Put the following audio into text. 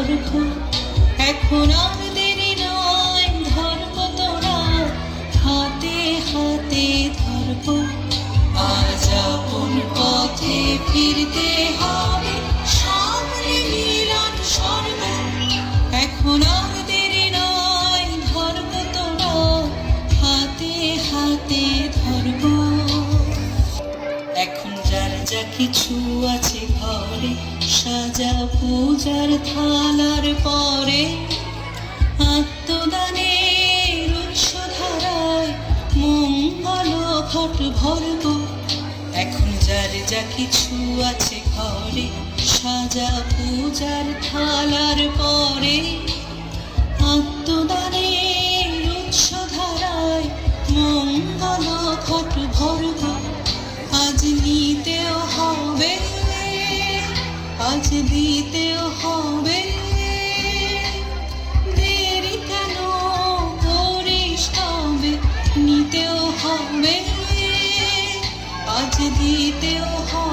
স্বর্গ। এখন আর দেরি নয়, ধর্ম তোরা হাতে হাতে ধর্ম। আজ আপন পথে ফিরতে হবে, সামনে মিলন স্বর্গ। এখন আর দেরি নয়, ধর্ম তোরা হাতে হাতে ধর্ম। এখন যার যা কিছু আছে ঘরে, সাজা পূজার থালার পরে, আত্মদানের উৎসধারায় মঙ্গল ঘট ভরব। এখন যার যা কিছু আছে ঘরে, সাজা পূজার থালার পরে, আত্মদানের উৎসধারায় মঙ্গল ঘট ভরব। আজ নিতেও হবে, আজ দিতেও হবে, দেরি কেন করিস তবে, নিতেও হবে, আজ দিতেও হবে।